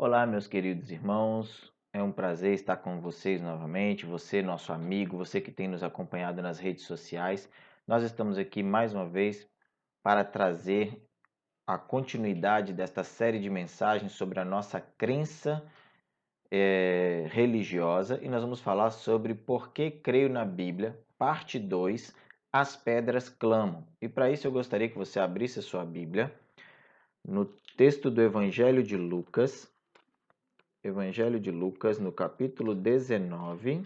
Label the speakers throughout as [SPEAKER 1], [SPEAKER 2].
[SPEAKER 1] Olá, meus queridos irmãos. É um prazer estar com vocês novamente. Você, nosso amigo, você que tem nos acompanhado nas redes sociais. Nós estamos aqui mais uma vez para trazer a continuidade desta série de mensagens sobre a nossa crença religiosa e nós vamos falar sobre por que creio na Bíblia, parte 2, as pedras clamam. E para isso eu gostaria que você abrisse a sua Bíblia no texto do Evangelho de Lucas, no capítulo 19.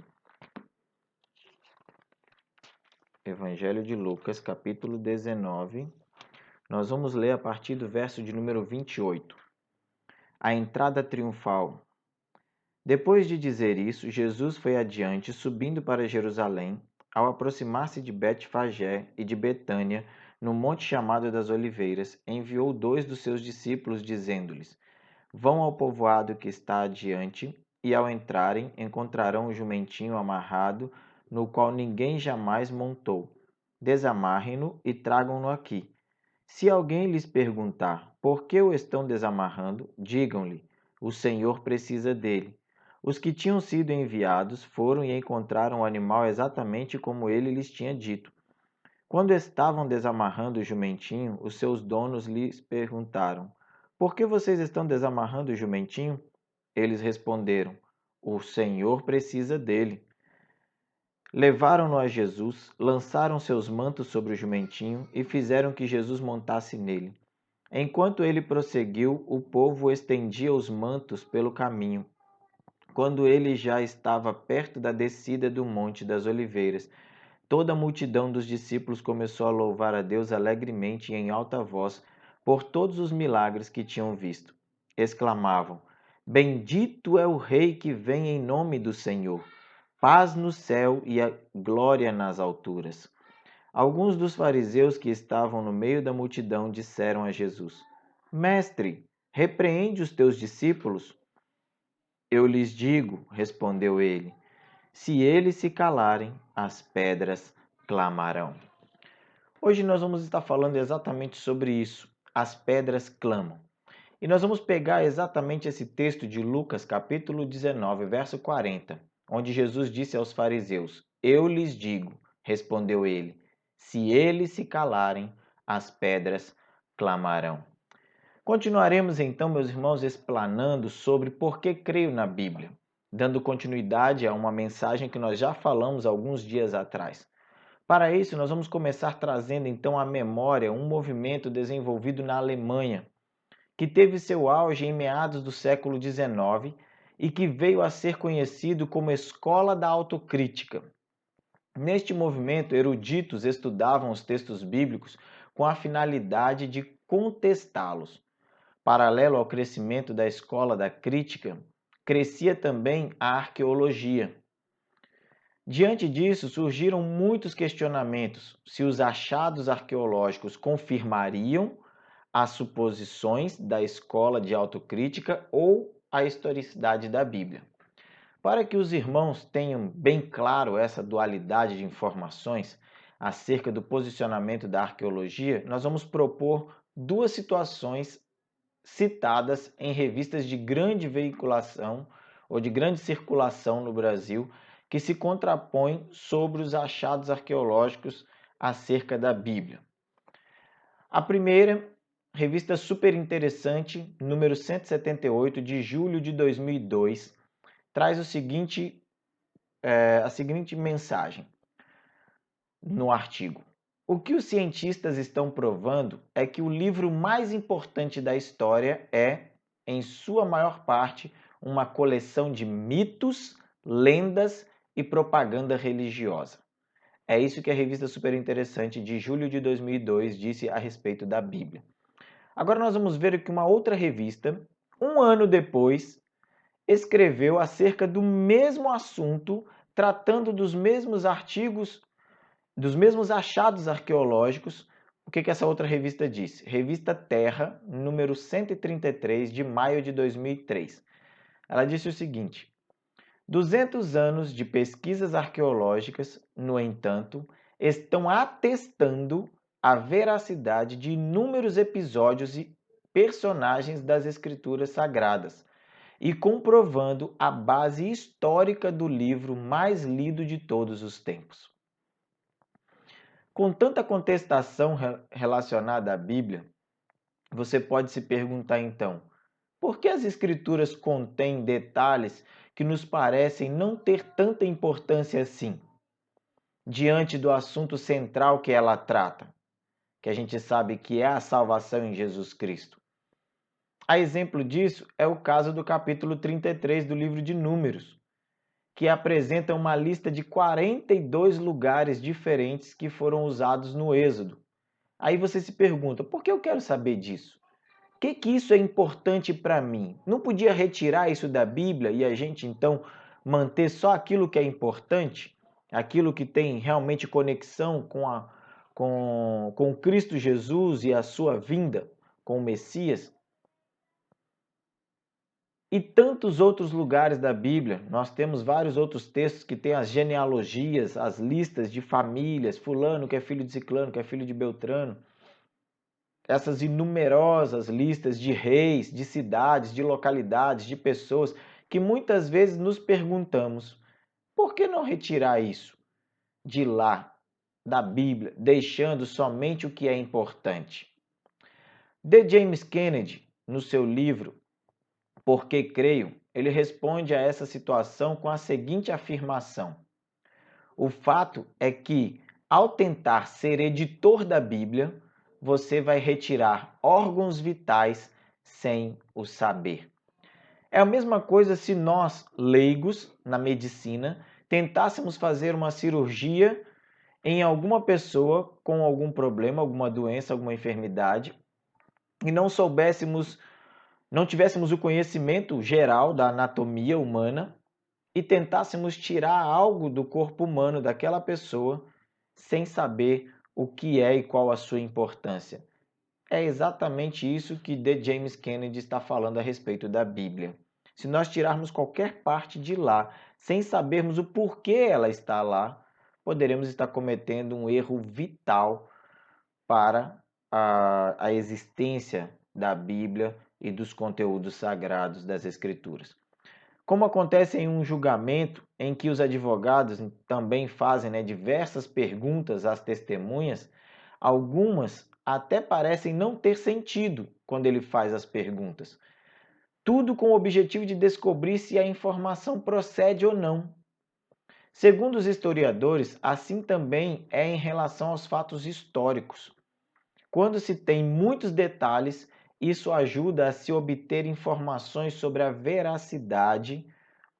[SPEAKER 1] Evangelho de Lucas, capítulo 19. Nós vamos ler a partir do verso de número 28. A entrada triunfal. Depois de dizer isso, Jesus foi adiante, subindo para Jerusalém. Ao aproximar-se de Betfagé e de Betânia, no monte chamado das Oliveiras, enviou 2 dos seus discípulos, dizendo-lhes: Vão ao povoado que está adiante, e ao entrarem, encontrarão um jumentinho amarrado, no qual ninguém jamais montou. Desamarrem-no e tragam-no aqui. Se alguém lhes perguntar por que o estão desamarrando, digam-lhe: o Senhor precisa dele. Os que tinham sido enviados foram e encontraram o animal exatamente como ele lhes tinha dito. Quando estavam desamarrando o jumentinho, os seus donos lhes perguntaram: Por que vocês estão desamarrando o jumentinho? Eles responderam: O Senhor precisa dele. Levaram-no a Jesus, lançaram seus mantos sobre o jumentinho e fizeram que Jesus montasse nele. Enquanto ele prosseguiu, o povo estendia os mantos pelo caminho. Quando ele já estava perto da descida do Monte das Oliveiras, toda a multidão dos discípulos começou a louvar a Deus alegremente e em alta voz por todos os milagres que tinham visto. Exclamavam: Bendito é o Rei que vem em nome do Senhor. Paz no céu e a glória nas alturas. Alguns dos fariseus que estavam no meio da multidão disseram a Jesus: Mestre, repreende os teus discípulos. Eu lhes digo, respondeu ele, se eles se calarem, as pedras clamarão. Hoje nós vamos estar falando exatamente sobre isso. As pedras clamam. E nós vamos pegar exatamente esse texto de Lucas, capítulo 19, verso 40, onde Jesus disse aos fariseus: Eu lhes digo, respondeu ele, se eles se calarem, as pedras clamarão. Continuaremos então, meus irmãos, explanando sobre por que creio na Bíblia, dando continuidade a uma mensagem que nós já falamos alguns dias atrás. Para isso, nós vamos começar trazendo então à memória um movimento desenvolvido na Alemanha, que teve seu auge em meados do século XIX e que veio a ser conhecido como Escola da Autocrítica. Neste movimento, eruditos estudavam os textos bíblicos com a finalidade de contestá-los. Paralelo ao crescimento da escola da crítica, crescia também a arqueologia. Diante disso, surgiram muitos questionamentos se os achados arqueológicos confirmariam as suposições da escola de autocrítica ou a historicidade da Bíblia. Para que os irmãos tenham bem claro essa dualidade de informações acerca do posicionamento da arqueologia, nós vamos propor 2 situações citadas em revistas de grande veiculação ou de grande circulação no Brasil, que se contrapõem sobre os achados arqueológicos acerca da Bíblia. A primeira, revista super interessante, número 178, de julho de 2002, traz a seguinte mensagem no artigo. O que os cientistas estão provando é que o livro mais importante da história é, em sua maior parte, uma coleção de mitos, lendas e propaganda religiosa. É isso que a revista Super Interessante de julho de 2002 disse a respeito da Bíblia. Agora nós vamos ver que uma outra revista, um ano depois, escreveu acerca do mesmo assunto, tratando dos mesmos artigos, dos mesmos achados arqueológicos. O que essa outra revista disse? Revista Terra, número 133, de maio de 2003. Ela disse o seguinte: 200 anos de pesquisas arqueológicas, no entanto, estão atestando a veracidade de inúmeros episódios e personagens das escrituras sagradas, e comprovando a base histórica do livro mais lido de todos os tempos. Com tanta contestação relacionada à Bíblia, você pode se perguntar então, por que as Escrituras contêm detalhes que nos parecem não ter tanta importância assim, diante do assunto central que ela trata, que a gente sabe que é a salvação em Jesus Cristo? A exemplo disso é o caso do capítulo 33 do livro de Números, que apresenta uma lista de 42 lugares diferentes que foram usados no Êxodo. Aí você se pergunta, por que eu quero saber disso? O que isso é importante para mim? Não podia retirar isso da Bíblia e a gente então manter só aquilo que é importante? Aquilo que tem realmente conexão com Cristo Jesus e a sua vinda, com o Messias? E tantos outros lugares da Bíblia. Nós temos vários outros textos que têm as genealogias, as listas de famílias, fulano que é filho de ciclano, que é filho de beltrano. Essas inumerosas listas de reis, de cidades, de localidades, de pessoas, que muitas vezes nos perguntamos, por que não retirar isso de lá, da Bíblia, deixando somente o que é importante? D. James Kennedy, no seu livro Porque Creio, ele responde a essa situação com a seguinte afirmação: o fato é que, ao tentar ser editor da Bíblia, você vai retirar órgãos vitais sem o saber. É a mesma coisa se nós, leigos na medicina, tentássemos fazer uma cirurgia em alguma pessoa com algum problema, alguma doença, alguma enfermidade, e não tivéssemos o conhecimento geral da anatomia humana e tentássemos tirar algo do corpo humano daquela pessoa sem saber o que é e qual a sua importância. É exatamente isso que D. James Kennedy está falando a respeito da Bíblia. Se nós tirarmos qualquer parte de lá sem sabermos o porquê ela está lá, poderemos estar cometendo um erro vital para a existência da Bíblia e dos conteúdos sagrados das Escrituras. Como acontece em um julgamento em que os advogados também fazem diversas perguntas às testemunhas, algumas até parecem não ter sentido quando ele faz as perguntas. Tudo com o objetivo de descobrir se a informação procede ou não. Segundo os historiadores, assim também é em relação aos fatos históricos. Quando se tem muitos detalhes, isso ajuda a se obter informações sobre a veracidade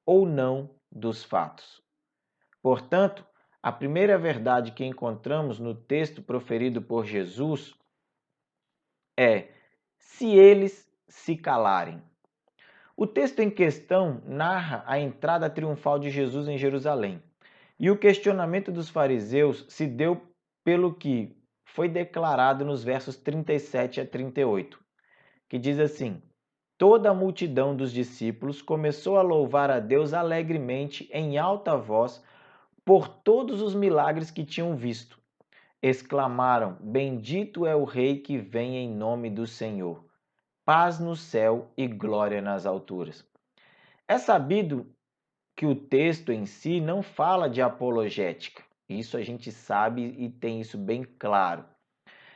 [SPEAKER 1] ou não dos fatos. Portanto, a primeira verdade que encontramos no texto proferido por Jesus é: se eles se calarem. O texto em questão narra a entrada triunfal de Jesus em Jerusalém. E o questionamento dos fariseus se deu pelo que foi declarado nos versos 37 a 38, que diz assim: toda a multidão dos discípulos começou a louvar a Deus alegremente em alta voz por todos os milagres que tinham visto. Exclamaram: bendito é o Rei que vem em nome do Senhor. Paz no céu e glória nas alturas. É sabido que o texto em si não fala de apologética. Isso a gente sabe e tem isso bem claro.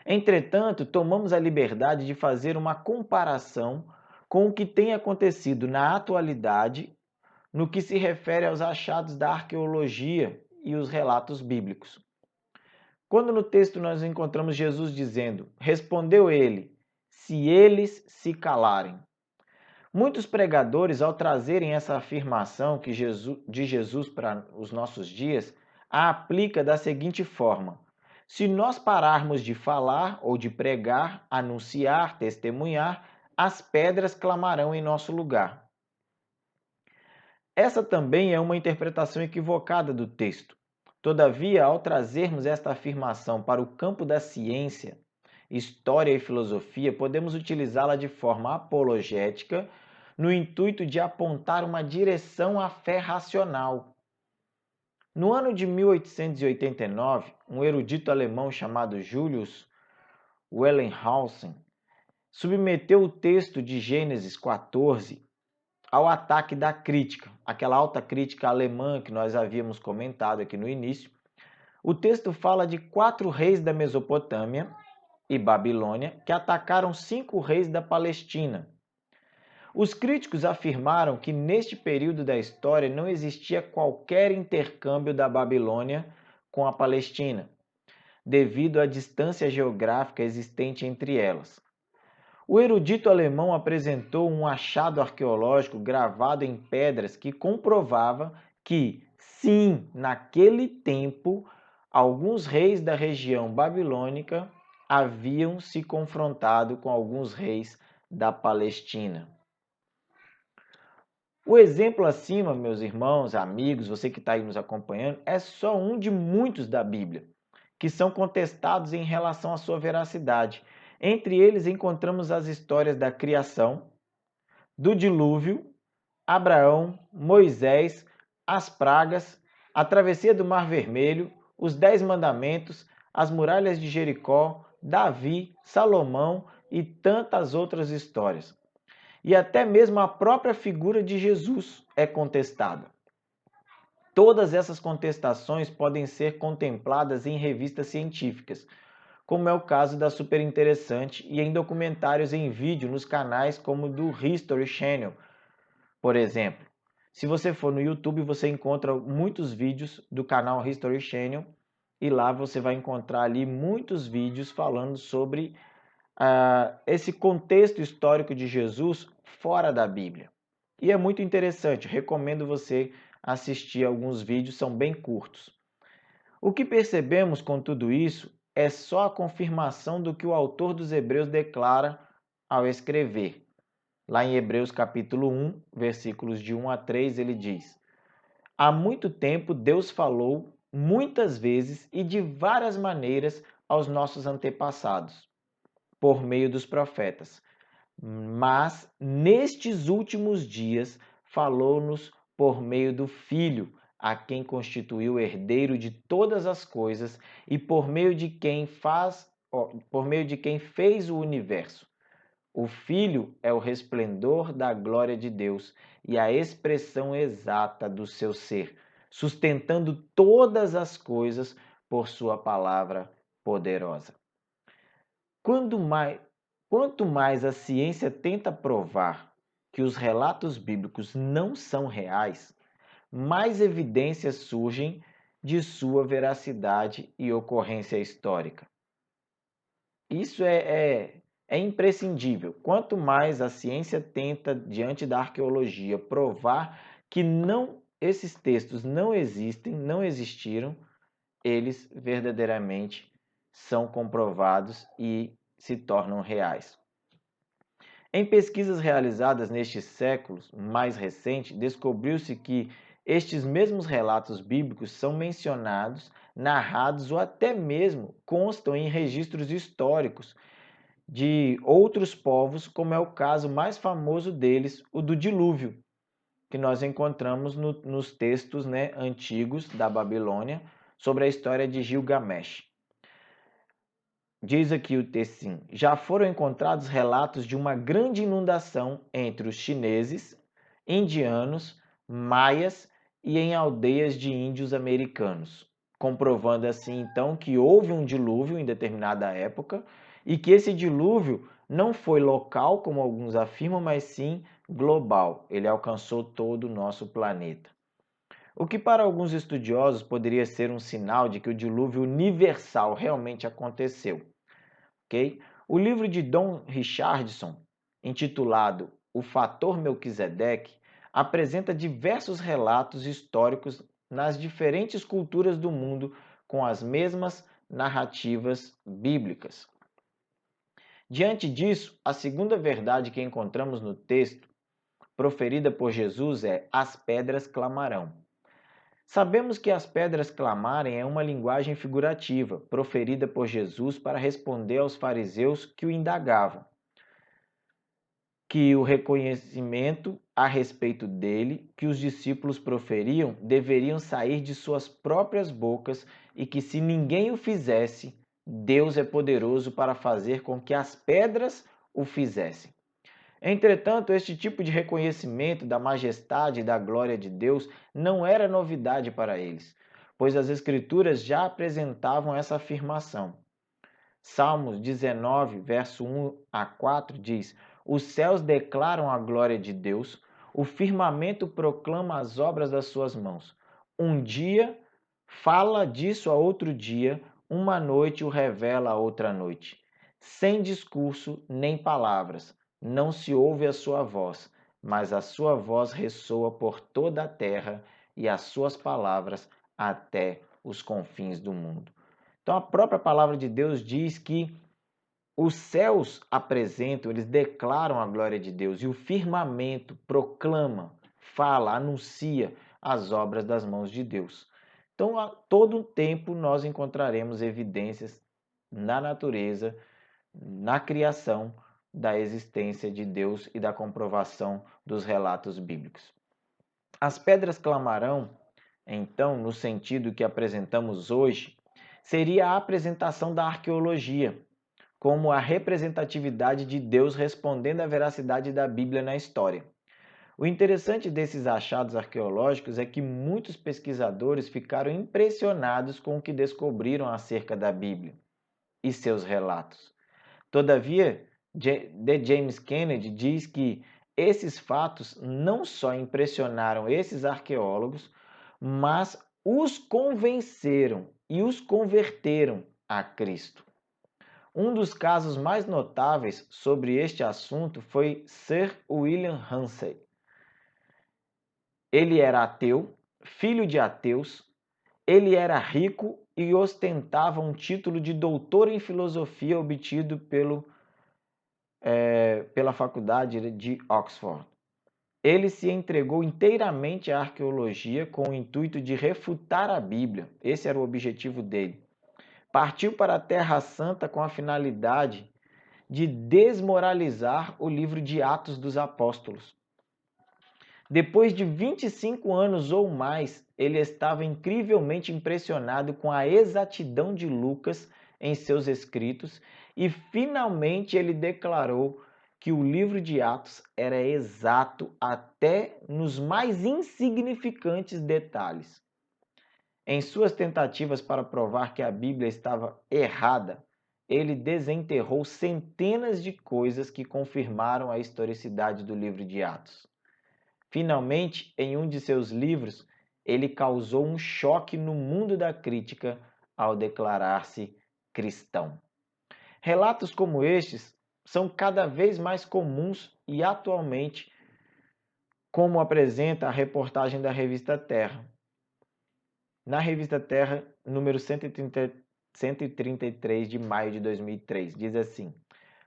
[SPEAKER 1] Entretanto, tomamos a liberdade de fazer uma comparação com o que tem acontecido na atualidade no que se refere aos achados da arqueologia e os relatos bíblicos. Quando no texto nós encontramos Jesus dizendo: respondeu ele, se eles se calarem. Muitos pregadores, ao trazerem essa afirmação de Jesus para os nossos dias, a aplica da seguinte forma: se nós pararmos de falar ou de pregar, anunciar, testemunhar, as pedras clamarão em nosso lugar. Essa também é uma interpretação equivocada do texto. Todavia, ao trazermos esta afirmação para o campo da ciência, história e filosofia, podemos utilizá-la de forma apologética, no intuito de apontar uma direção à fé racional. No ano de 1889, um erudito alemão chamado Julius Wellhausen submeteu o texto de Gênesis 14 ao ataque da crítica, aquela alta crítica alemã que nós havíamos comentado aqui no início, o texto fala de 4 reis da Mesopotâmia e Babilônia que atacaram 5 reis da Palestina. Os críticos afirmaram que neste período da história não existia qualquer intercâmbio da Babilônia com a Palestina, devido à distância geográfica existente entre elas. O erudito alemão apresentou um achado arqueológico gravado em pedras que comprovava que, sim, naquele tempo, alguns reis da região babilônica haviam se confrontado com alguns reis da Palestina. O exemplo acima, meus irmãos, amigos, você que está aí nos acompanhando, é só um de muitos da Bíblia, que são contestados em relação à sua veracidade. Entre eles encontramos as histórias da criação, do dilúvio, Abraão, Moisés, as pragas, a travessia do Mar Vermelho, os 10 mandamentos, as muralhas de Jericó, Davi, Salomão e tantas outras histórias. E até mesmo a própria figura de Jesus é contestada. Todas essas contestações podem ser contempladas em revistas científicas, como é o caso da Super Interessante e em documentários em vídeo nos canais como o do History Channel, por exemplo. Se você for no YouTube, você encontra muitos vídeos do canal History Channel e lá você vai encontrar ali muitos vídeos falando sobre esse contexto histórico de Jesus fora da Bíblia. E é muito interessante, recomendo você assistir alguns vídeos, são bem curtos. O que percebemos com tudo isso é só a confirmação do que o autor dos Hebreus declara ao escrever. Lá em Hebreus capítulo 1, versículos de 1 a 3, ele diz: Há muito tempo Deus falou muitas vezes e de várias maneiras aos nossos antepassados, por meio dos profetas. Mas nestes últimos dias falou-nos por meio do Filho, a quem constituiu herdeiro de todas as coisas e por meio de quem fez o universo. O Filho é o resplendor da glória de Deus e a expressão exata do seu ser, sustentando todas as coisas por sua palavra poderosa. Quanto mais a ciência tenta provar que os relatos bíblicos não são reais, mais evidências surgem de sua veracidade e ocorrência histórica. Isso é imprescindível. Quanto mais a ciência tenta, diante da arqueologia, provar que esses textos não existem, não existiram, eles verdadeiramente são comprovados e se tornam reais. Em pesquisas realizadas nestes séculos mais recentes, descobriu-se que estes mesmos relatos bíblicos são mencionados, narrados ou até mesmo constam em registros históricos de outros povos, como é o caso mais famoso deles, o do dilúvio, que nós encontramos nos textos antigos da Babilônia sobre a história de Gilgamesh. Diz aqui o textinho: já foram encontrados relatos de uma grande inundação entre os chineses, indianos, maias e em aldeias de índios americanos, comprovando assim então que houve um dilúvio em determinada época e que esse dilúvio não foi local, como alguns afirmam, mas sim global. Ele alcançou todo o nosso planeta. O que para alguns estudiosos poderia ser um sinal de que o dilúvio universal realmente aconteceu. Okay? O livro de Don Richardson, intitulado O Fator Melquisedeque, apresenta diversos relatos históricos nas diferentes culturas do mundo com as mesmas narrativas bíblicas. Diante disso, a segunda verdade que encontramos no texto, proferida por Jesus, é: as pedras clamarão. Sabemos que as pedras clamarem é uma linguagem figurativa, proferida por Jesus para responder aos fariseus que o indagavam, que o reconhecimento a respeito dele que os discípulos proferiam deveriam sair de suas próprias bocas e que, se ninguém o fizesse, Deus é poderoso para fazer com que as pedras o fizessem. Entretanto, este tipo de reconhecimento da majestade e da glória de Deus não era novidade para eles, pois as Escrituras já apresentavam essa afirmação. Salmos 19, verso 1 a 4 diz: Os céus declaram a glória de Deus, o firmamento proclama as obras das suas mãos. Um dia fala disso a outro dia, uma noite o revela a outra noite. Sem discurso nem palavras, não se ouve a sua voz, mas a sua voz ressoa por toda a terra e as suas palavras até os confins do mundo. Então a própria palavra de Deus diz que os céus apresentam, eles declaram a glória de Deus e o firmamento proclama, fala, anuncia as obras das mãos de Deus. Então a todo tempo nós encontraremos evidências na natureza, na criação da existência de Deus e da comprovação dos relatos bíblicos. As pedras clamarão, então, no sentido que apresentamos hoje, seria a apresentação da arqueologia, como a representatividade de Deus respondendo à veracidade da Bíblia na história. O interessante desses achados arqueológicos é que muitos pesquisadores ficaram impressionados com o que descobriram acerca da Bíblia e seus relatos. Todavia, D. James Kennedy diz que esses fatos não só impressionaram esses arqueólogos, mas os convenceram e os converteram a Cristo. Um dos casos mais notáveis sobre este assunto foi Sir William Ramsay. Ele era ateu, filho de ateus, ele era rico e ostentava um título de doutor em filosofia obtido pela faculdade de Oxford. Ele se entregou inteiramente à arqueologia com o intuito de refutar a Bíblia. Esse era o objetivo dele. Partiu para a Terra Santa com a finalidade de desmoralizar o livro de Atos dos Apóstolos. Depois de 25 anos ou mais, ele estava incrivelmente impressionado com a exatidão de Lucas em seus escritos e finalmente ele declarou que o livro de Atos era exato até nos mais insignificantes detalhes. Em suas tentativas para provar que a Bíblia estava errada, ele desenterrou centenas de coisas que confirmaram a historicidade do livro de Atos. Finalmente, em um de seus livros, ele causou um choque no mundo da crítica ao declarar-se cristão. Relatos como estes são cada vez mais comuns e atualmente, como apresenta a reportagem da revista Terra. Na revista Terra, número 133 de maio de 2003, diz assim: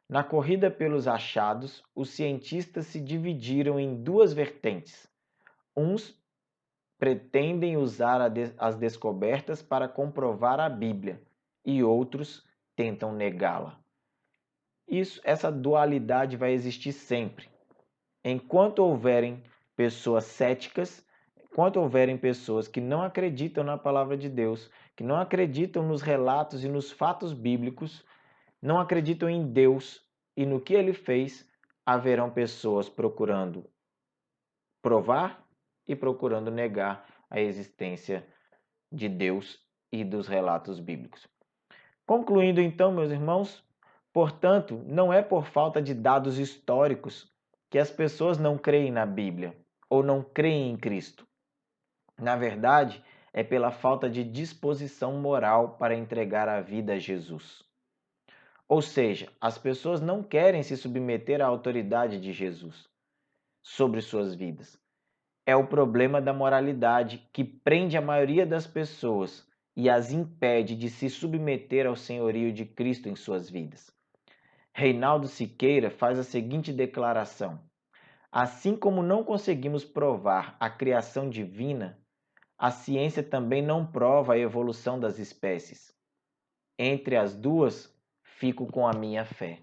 [SPEAKER 1] Na corrida pelos achados, os cientistas se dividiram em duas vertentes. Uns pretendem usar as descobertas para comprovar a Bíblia e outros tentam negá-la. Essa dualidade vai existir sempre. Enquanto houverem pessoas céticas, enquanto houverem pessoas que não acreditam na palavra de Deus, que não acreditam nos relatos e nos fatos bíblicos, não acreditam em Deus e no que ele fez, haverão pessoas procurando provar e procurando negar a existência de Deus e dos relatos bíblicos. Concluindo então, meus irmãos, portanto, não é por falta de dados históricos que as pessoas não creem na Bíblia ou não creem em Cristo. Na verdade, é pela falta de disposição moral para entregar a vida a Jesus. Ou seja, as pessoas não querem se submeter à autoridade de Jesus sobre suas vidas. É o problema da moralidade que prende a maioria das pessoas e as impede de se submeter ao senhorio de Cristo em suas vidas. Reinaldo Siqueira faz a seguinte declaração: assim como não conseguimos provar a criação divina, a ciência também não prova a evolução das espécies. Entre as duas, fico com a minha fé.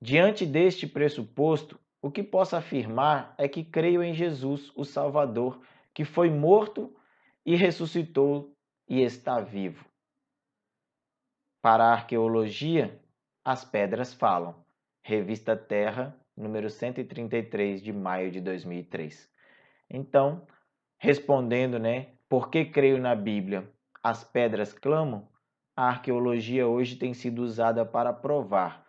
[SPEAKER 1] Diante deste pressuposto, o que posso afirmar é que creio em Jesus, o Salvador, que foi morto e ressuscitou e está vivo. Para a arqueologia, as pedras falam. Revista Terra, número 133 de maio de 2003. Então, respondendo, por que creio na Bíblia? As pedras clamam? A arqueologia hoje tem sido usada para provar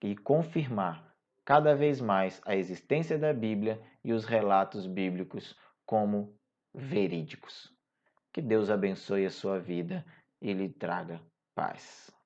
[SPEAKER 1] e confirmar cada vez mais a existência da Bíblia e os relatos bíblicos como verídicos. Que Deus abençoe a sua vida e lhe traga paz.